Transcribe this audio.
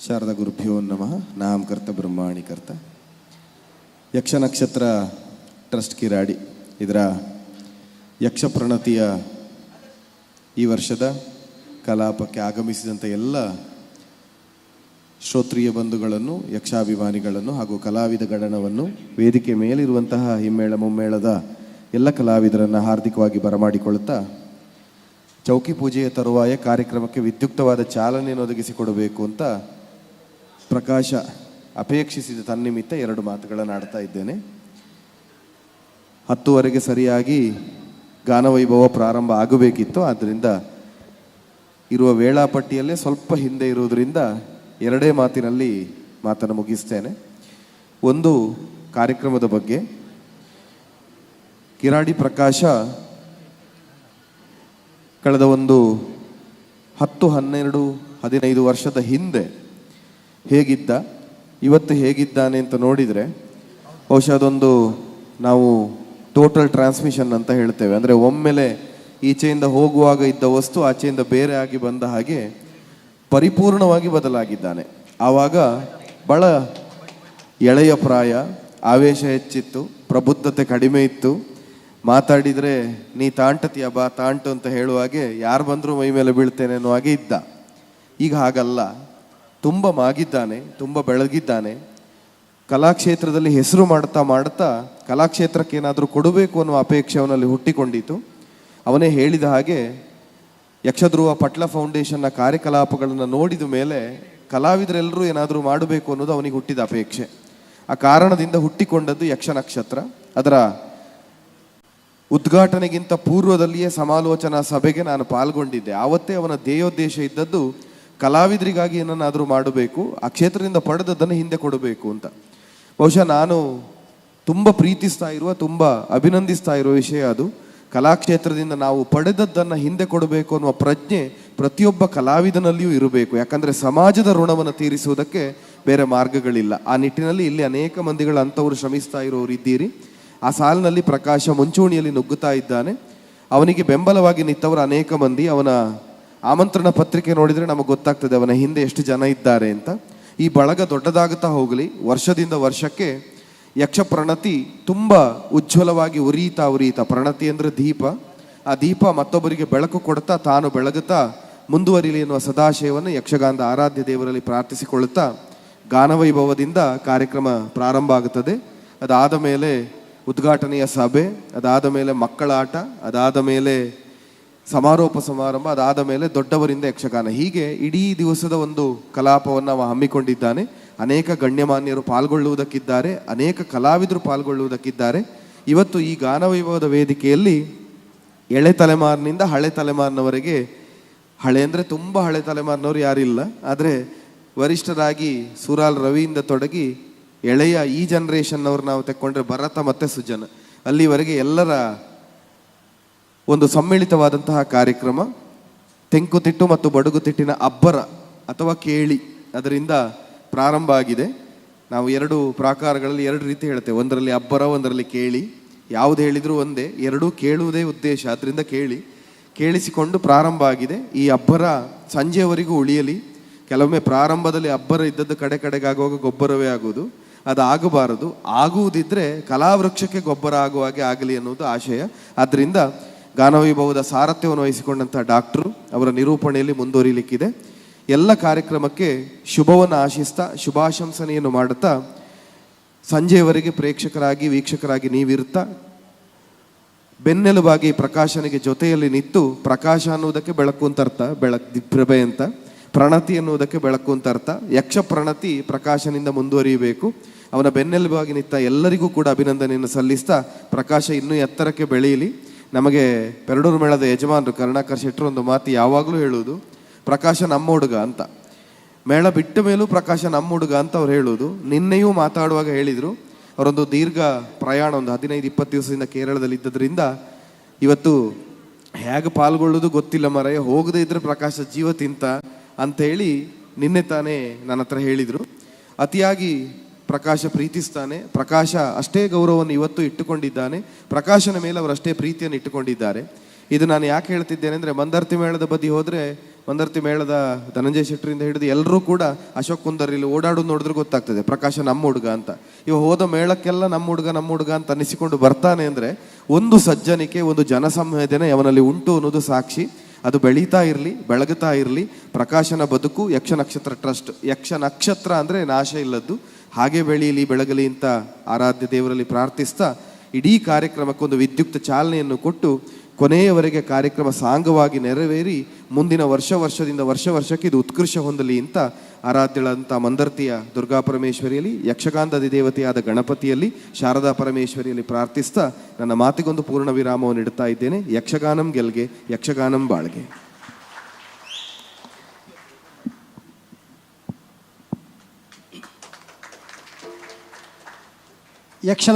ಶಾರದಾ ಗುರುಭ್ಯೋ ನಮಃ. ನಾಮಕರ್ತ ಬ್ರಹ್ಮಾಣಿಕರ್ತ. ಯಕ್ಷ ನಕ್ಷತ್ರ ಟ್ರಸ್ಟ್ ಕಿರಾಡಿ ಇದರ ಯಕ್ಷ ಪ್ರಣತಿಯ ಈ ವರ್ಷದ ಕಲಾಪಕ್ಕೆ ಆಗಮಿಸಿದಂಥ ಎಲ್ಲ ಶ್ರೋತ್ರಿಯ ಬಂಧುಗಳನ್ನು, ಯಕ್ಷಾಭಿಮಾನಿಗಳನ್ನು ಹಾಗೂ ಕಲಾವಿದ ಗಣನವನ್ನು, ವೇದಿಕೆ ಮೇಲಿರುವಂತಹ ಹಿಮ್ಮೇಳ ಮುಮ್ಮೇಳದ ಎಲ್ಲ ಕಲಾವಿದರನ್ನು ಹಾರ್ದಿಕವಾಗಿ ಬರಮಾಡಿಕೊಳ್ಳುತ್ತಾ, ಚೌಕಿ ಪೂಜೆಯ ತರುವಾಯ ಕಾರ್ಯಕ್ರಮಕ್ಕೆ ವಿದ್ಯುಕ್ತವಾದ ಚಾಲನೆಯನ್ನು ಒದಗಿಸಿಕೊಡಬೇಕು ಅಂತ ಪ್ರಕಾಶ ಅಪೇಕ್ಷಿಸಿದ ತನ್ನಿಮಿತ್ತ ಎರಡು ಮಾತುಗಳನ್ನು ಆಡ್ತಾ ಇದ್ದೇನೆ. 10:00 ಸರಿಯಾಗಿ ಗಾನವೈಭವ ಪ್ರಾರಂಭ ಆಗಬೇಕಿತ್ತು. ಆದ್ದರಿಂದ ಇರುವ ವೇಳಾಪಟ್ಟಿಯಲ್ಲೇ ಸ್ವಲ್ಪ ಹಿಂದೆ ಇರುವುದರಿಂದ ಎರಡೇ ಮಾತಿನಲ್ಲಿ ಮಾತನ್ನು ಮುಗಿಸ್ತೇನೆ. ಒಂದು, ಕಾರ್ಯಕ್ರಮದ ಬಗ್ಗೆ. ಕಿರಾಡಿ ಪ್ರಕಾಶ ಕಳೆದ ಒಂದು 10, 12, 15 ವರ್ಷದ ಹಿಂದೆ ಹೇಗಿದ್ದ, ಇವತ್ತು ಹೇಗಿದ್ದಾನೆ ಅಂತ ನೋಡಿದರೆ ಬಹುಶಃ ಅದೊಂದು ನಾವು ಟೋಟಲ್ ಟ್ರಾನ್ಸ್ಮಿಷನ್ ಅಂತ ಹೇಳ್ತೇವೆ. ಅಂದರೆ ಒಮ್ಮೆಲೆ ಈಚೆಯಿಂದ ಹೋಗುವಾಗ ಇದ್ದ ವಸ್ತು ಆಚೆಯಿಂದ ಬೇರೆ ಆಗಿ ಬಂದ ಹಾಗೆ ಪರಿಪೂರ್ಣವಾಗಿ ಬದಲಾಗಿದ್ದಾನೆ. ಆವಾಗ ಬಹಳ ಎಳೆಯ ಪ್ರಾಯ, ಆವೇಶ ಹೆಚ್ಚಿತ್ತು, ಪ್ರಬುದ್ಧತೆ ಕಡಿಮೆ ಇತ್ತು. ಮಾತಾಡಿದರೆ ನೀ ತಾಂಟತಿಯ ಬಾ ತಾಂಟು ಅಂತ ಹೇಳುವಾಗೆ ಯಾರು ಬಂದರೂ ಮೈ ಮೇಲೆ ಬೀಳ್ತೇನೆ ಅನ್ನೋ ಹಾಗೆ ಇದ್ದ. ಈಗ ಹಾಗಲ್ಲ, ತುಂಬ ಮಾಗಿದ್ದಾನೆ, ತುಂಬ ಬೆಳಗಿದ್ದಾನೆ. ಕಲಾಕ್ಷೇತ್ರದಲ್ಲಿ ಹೆಸರು ಮಾಡ್ತಾ ಕಲಾಕ್ಷೇತ್ರಕ್ಕೆ ಏನಾದರೂ ಕೊಡಬೇಕು ಅನ್ನುವ ಅಪೇಕ್ಷೆ ಅವನಲ್ಲಿ ಹುಟ್ಟಿಕೊಂಡಿತು. ಅವನೇ ಹೇಳಿದ ಹಾಗೆ ಯಕ್ಷಧ್ರುವ ಪಟ್ಲ ಫೌಂಡೇಶನ್ನ ಕಾರ್ಯಕಲಾಪಗಳನ್ನು ನೋಡಿದ ಮೇಲೆ ಕಲಾವಿದರೆಲ್ಲರೂ ಏನಾದರೂ ಮಾಡಬೇಕು ಅನ್ನೋದು ಅವನಿಗೆ ಹುಟ್ಟಿದ ಅಪೇಕ್ಷೆ. ಆ ಕಾರಣದಿಂದ ಹುಟ್ಟಿಕೊಂಡದ್ದು ಯಕ್ಷ ನಕ್ಷತ್ರ. ಅದರ ಉದ್ಘಾಟನೆಗಿಂತ ಪೂರ್ವದಲ್ಲಿಯೇ ಸಮಾಲೋಚನಾ ಸಭೆಗೆ ನಾನು ಪಾಲ್ಗೊಂಡಿದ್ದೆ. ಆವತ್ತೇ ಅವನ ಧ್ಯೇಯೋದ್ದೇಶ ಇದ್ದದ್ದು ಕಲಾವಿದರಿಗಾಗಿ ಏನನ್ನಾದರೂ ಮಾಡಬೇಕು, ಆ ಕ್ಷೇತ್ರದಿಂದ ಪಡೆದದ್ದನ್ನು ಹಿಂದೆ ಕೊಡಬೇಕು ಅಂತ. ಬಹುಶಃ ನಾನು ತುಂಬ ಪ್ರೀತಿಸ್ತಾ ಇರುವ, ತುಂಬ ಅಭಿನಂದಿಸ್ತಾ ಇರುವ ವಿಷಯ ಅದು. ಕಲಾಕ್ಷೇತ್ರದಿಂದ ನಾವು ಪಡೆದದ್ದನ್ನು ಹಿಂದೆ ಕೊಡಬೇಕು ಅನ್ನುವ ಪ್ರಜ್ಞೆ ಪ್ರತಿಯೊಬ್ಬ ಕಲಾವಿದನಲ್ಲಿಯೂ ಇರಬೇಕು. ಯಾಕಂದರೆ ಸಮಾಜದ ಋಣವನ್ನು ತೀರಿಸುವುದಕ್ಕೆ ಬೇರೆ ಮಾರ್ಗಗಳಿಲ್ಲ. ಆ ನಿಟ್ಟಿನಲ್ಲಿ ಇಲ್ಲಿ ಅನೇಕ ಮಂದಿಗಳು ಅಂಥವರು ಶ್ರಮಿಸ್ತಾ ಇರೋರು ಇದ್ದೀರಿ. ಆ ಸಾಲಿನಲ್ಲಿ ಪ್ರಕಾಶ ಮುಂಚೂಣಿಯಲ್ಲಿ ನುಗ್ಗುತ್ತಾ ಇದ್ದಾನೆ. ಅವನಿಗೆ ಬೆಂಬಲವಾಗಿ ನಿಂತವರು ಅನೇಕ ಮಂದಿ. ಅವನ ಆಮಂತ್ರಣ ಪತ್ರಿಕೆ ನೋಡಿದರೆ ನಮಗೆ ಗೊತ್ತಾಗ್ತದೆ ಅವನ ಹಿಂದೆ ಎಷ್ಟು ಜನ ಇದ್ದಾರೆ ಅಂತ. ಈ ಬಳಗ ದೊಡ್ಡದಾಗುತ್ತಾ ಹೋಗಲಿ. ವರ್ಷದಿಂದ ವರ್ಷಕ್ಕೆ ಯಕ್ಷ ಪ್ರಣತಿ ತುಂಬ ಉಜ್ವಲವಾಗಿ ಉರಿಯುತ್ತಾ, ಪ್ರಣತಿ ಅಂದರೆ ದೀಪ, ಆ ದೀಪ ಮತ್ತೊಬ್ಬರಿಗೆ ಬೆಳಕು ಕೊಡ್ತಾ ತಾನು ಬೆಳಗುತ್ತಾ ಮುಂದುವರಿಲಿ ಎನ್ನುವ ಸದಾಶಯವನ್ನು ಯಕ್ಷಗಾನದ ಆರಾಧ್ಯ ದೇವರಲ್ಲಿ ಪ್ರಾರ್ಥಿಸಿಕೊಳ್ಳುತ್ತಾ ಗಾನವೈಭವದಿಂದ ಕಾರ್ಯಕ್ರಮ ಪ್ರಾರಂಭ ಆಗುತ್ತದೆ. ಅದಾದ ಮೇಲೆ ಉದ್ಘಾಟನೆಯ ಸಭೆ, ಅದಾದ ಮೇಲೆ ಮಕ್ಕಳ ಆಟ, ಅದಾದ ಮೇಲೆ ಸಮಾರೋಪ ಸಮಾರಂಭ, ಅದಾದ ಮೇಲೆ ದೊಡ್ಡವರಿಂದ ಯಕ್ಷಗಾನ. ಹೀಗೆ ಇಡೀ ದಿವಸದ ಒಂದು ಕಲಾಪವನ್ನು ಅವ ಹಮ್ಮಿಕೊಂಡಿದ್ದಾನೆ. ಅನೇಕ ಗಣ್ಯಮಾನ್ಯರು ಪಾಲ್ಗೊಳ್ಳುವುದಕ್ಕಿದ್ದಾರೆ, ಅನೇಕ ಕಲಾವಿದರು ಪಾಲ್ಗೊಳ್ಳುವುದಕ್ಕಿದ್ದಾರೆ. ಇವತ್ತು ಈ ಗಾನವೈಭವದ ವೇದಿಕೆಯಲ್ಲಿ ಎಳೆ ತಲೆಮಾರಿನಿಂದ ಹಳೆ ತಲೆಮಾರಿನವರೆಗೆ, ಹಳೆ ಅಂದರೆ ತುಂಬ ಹಳೆ ತಲೆಮಾರಿನವರು ಯಾರಿಲ್ಲ, ಆದರೆ ವರಿಷ್ಠರಾಗಿ ಸೂರಾಲ್ ರವಿಯಿಂದ ತೊಡಗಿ ಎಳೆಯ ಈ ಜನ್ರೇಷನ್ನವ್ರು ನಾವು ತೆಕ್ಕೊಂಡ್ರೆ ಭರತ ಮತ್ತು ಸುಜನ, ಅಲ್ಲಿವರೆಗೆ ಎಲ್ಲರ ಒಂದು ಸಮ್ಮಿಳಿತವಾದಂತಹ ಕಾರ್ಯಕ್ರಮ. ತೆಂಕುತಿಟ್ಟು ಮತ್ತು ಬಡುಗುತಿಟ್ಟಿನ ಅಬ್ಬರ ಅಥವಾ ಕೇಳಿ, ಅದರಿಂದ ಪ್ರಾರಂಭ ಆಗಿದೆ. ನಾವು ಎರಡು ಪ್ರಾಕಾರಗಳಲ್ಲಿ ಎರಡು ರೀತಿ ಹೇಳ್ತೇವೆ. ಒಂದರಲ್ಲಿ ಅಬ್ಬರ, ಒಂದರಲ್ಲಿ ಕೇಳಿ. ಯಾವುದು ಹೇಳಿದರೂ ಒಂದೇ, ಎರಡೂ ಕೇಳುವುದೇ ಉದ್ದೇಶ. ಅದರಿಂದ ಕೇಳಿಸಿಕೊಂಡು ಪ್ರಾರಂಭ ಆಗಿದೆ. ಈ ಅಬ್ಬರ ಸಂಜೆಯವರೆಗೂ ಉಳಿಯಲಿ. ಕೆಲವೊಮ್ಮೆ ಪ್ರಾರಂಭದಲ್ಲಿ ಅಬ್ಬರ ಇದ್ದದ್ದು ಕಡೆಗಾಗುವಾಗ ಗೊಬ್ಬರವೇ ಆಗುವುದು. ಅದು ಆಗಬಾರದು. ಆಗುವುದಿದ್ರೆ ಕಲಾವೃಕ್ಷಕ್ಕೆ ಗೊಬ್ಬರ ಆಗುವ ಹಾಗೆ ಆಗಲಿ ಅನ್ನೋದು ಆಶಯ. ಆದ್ದರಿಂದ ಗಾನವೈಭವದ ಸಾರಥ್ಯವನ್ನು ವಹಿಸಿಕೊಂಡಂಥ ಡಾಕ್ಟ್ರು ಅವರ ನಿರೂಪಣೆಯಲ್ಲಿ ಮುಂದುವರಿಲಿಕ್ಕಿದೆ. ಎಲ್ಲ ಕಾರ್ಯಕ್ರಮಕ್ಕೆ ಶುಭವನ್ನು ಆಶಿಸ್ತಾ, ಶುಭಾಶಂಸನೆಯನ್ನು ಮಾಡುತ್ತಾ, ಸಂಜೆಯವರೆಗೆ ಪ್ರೇಕ್ಷಕರಾಗಿ ವೀಕ್ಷಕರಾಗಿ ನೀವಿರ್ತಾ ಬೆನ್ನೆಲುಬಾಗಿ ಪ್ರಕಾಶನಿಗೆ ಜೊತೆಯಲ್ಲಿ ನಿಂತು, ಪ್ರಕಾಶ ಅನ್ನುವುದಕ್ಕೆ ಬೆಳಕು ಅಂತ ಅರ್ಥ, ಪ್ರಭೆ ಅಂತ, ಪ್ರಣತಿ ಅನ್ನುವುದಕ್ಕೆ ಬೆಳಕು ಅಂತ ಅರ್ಥ. ಯಕ್ಷ ಪ್ರಣತಿ ಪ್ರಕಾಶನಿಂದ ಮುಂದುವರಿಯಬೇಕು. ಅವನ ಬೆನ್ನೆಲುಬಾಗಿ ನಿಂತ ಎಲ್ಲರಿಗೂ ಕೂಡ ಅಭಿನಂದನೆಯನ್ನು ಸಲ್ಲಿಸ್ತಾ, ಪ್ರಕಾಶ ಇನ್ನೂ ಎತ್ತರಕ್ಕೆ ಬೆಳೆಯಲಿ. ನಮಗೆ ಪೆರಡೂರು ಮೇಳದ ಯಜಮಾನರು ಕರುಣಾಕರ್ ಶೆಟ್ಟರು ಒಂದು ಮಾತು ಯಾವಾಗಲೂ ಹೇಳುವುದು, ಪ್ರಕಾಶ ನಮ್ಮ ಹುಡುಗ ಅಂತ. ಮೇಳ ಬಿಟ್ಟ ಮೇಲೂ ಪ್ರಕಾಶ ನಮ್ಮ ಹುಡುಗ ಅಂತ ಅವ್ರು ಹೇಳುವುದು. ನಿನ್ನೆಯೂ ಮಾತಾಡುವಾಗ ಹೇಳಿದರು, ಅವರೊಂದು ದೀರ್ಘ ಪ್ರಯಾಣ, ಒಂದು 15-20 ದಿವಸದಿಂದ ಕೇರಳದಲ್ಲಿ ಇದ್ದದ್ರಿಂದ ಇವತ್ತು ಹೇಗೆ ಪಾಲ್ಗೊಳ್ಳೋದು ಗೊತ್ತಿಲ್ಲ ಮರೆಯ, ಹೋಗದೇ ಇದ್ರೆ ಪ್ರಕಾಶ ಜೀವ ತಿಂತ ಅಂಥೇಳಿ ನಿನ್ನೆ ತಾನೇ ನನ್ನ ಹತ್ರ ಹೇಳಿದರು. ಅತಿಯಾಗಿ ಪ್ರಕಾಶ ಪ್ರೀತಿಸ್ತಾನೆ. ಪ್ರಕಾಶ ಅಷ್ಟೇ ಗೌರವವನ್ನು ಇವತ್ತು ಇಟ್ಟುಕೊಂಡಿದ್ದಾನೆ. ಪ್ರಕಾಶನ ಮೇಲೆ ಅವರಷ್ಟೇ ಪ್ರೀತಿಯನ್ನು ಇಟ್ಟುಕೊಂಡಿದ್ದಾರೆ. ಇದು ನಾನು ಯಾಕೆ ಹೇಳ್ತಿದ್ದೇನೆ ಅಂದರೆ, ಮಂದಾರ್ತಿ ಮೇಳದ ಬದಿ ಹೋದರೆ ಮಂದರ್ತಿ ಮೇಳದ ಧನಂಜಯ ಶೆಟ್ಟರಿಂದ ಹಿಡಿದು ಎಲ್ಲರೂ ಕೂಡ ಅಶೋಕ್ ಕುಂದರ್ ಇಲ್ಲಿ ಓಡಾಡೋದು ನೋಡಿದ್ರೆ ಗೊತ್ತಾಗ್ತದೆ ಪ್ರಕಾಶ ನಮ್ಮ ಹುಡುಗ ಅಂತ. ಇವ ಹೋದ ಮೇಳಕ್ಕೆಲ್ಲ ನಮ್ಮ ಹುಡುಗ ಅಂತ ಅನಿಸಿಕೊಂಡು ಬರ್ತಾನೆ ಅಂದರೆ ಒಂದು ಸಜ್ಜನಿಕೆ, ಒಂದು ಜನಸಂವೇದನೆ ಅವನಲ್ಲಿ ಉಂಟು ಅನ್ನೋದು ಸಾಕ್ಷಿ. ಅದು ಬೆಳೀತಾ ಇರಲಿ, ಬೆಳಗುತ್ತಾ ಇರಲಿ. ಪ್ರಕಾಶನ ಬದುಕು ಯಕ್ಷ ನಕ್ಷತ್ರ ಟ್ರಸ್ಟ್, ಯಕ್ಷ ನಕ್ಷತ್ರ ಅಂದರೆ ನಾಶ ಇಲ್ಲದ್ದು, ಹಾಗೆ ಬೆಳೀಲಿ ಬೆಳಗಲಿ ಅಂತ ಆರಾಧ್ಯ ದೇವರಲ್ಲಿ ಪ್ರಾರ್ಥಿಸ್ತಾ ಇಡೀ ಕಾರ್ಯಕ್ರಮಕ್ಕೊಂದು ವಿದ್ಯುಕ್ತ ಚಾಲನೆಯನ್ನು ಕೊಟ್ಟು ಕೊನೆಯವರೆಗೆ ಕಾರ್ಯಕ್ರಮ ಸಾಂಗವಾಗಿ ನೆರವೇರಿ ಮುಂದಿನ ವರ್ಷದಿಂದ ವರ್ಷಕ್ಕೆ ಇದು ಉತ್ಕರ್ಷ ಹೊಂದಲಿ ಅಂತ ಆರಾಧ್ಯಳಂಥ ಮಂದರ್ತಿಯ ದುರ್ಗಾ ಪರಮೇಶ್ವರಿಯಲ್ಲಿ, ಯಕ್ಷಗಾನದ ಅಧಿದೇವತೆಯಾದ ಗಣಪತಿಯಲ್ಲಿ, ಶಾರದಾ ಪರಮೇಶ್ವರಿಯಲ್ಲಿ ಪ್ರಾರ್ಥಿಸ್ತಾ ನನ್ನ ಮಾತಿಗೊಂದು ಪೂರ್ಣ ವಿರಾಮವನ್ನು ಇಡ್ತಾ ಇದ್ದೇನೆ. ಯಕ್ಷಗಾನಂ ಗೆಲ್ಗೆ, ಯಕ್ಷಗಾನಂ ಬಾಳ್ಗೆ. ಯಕ್ಷ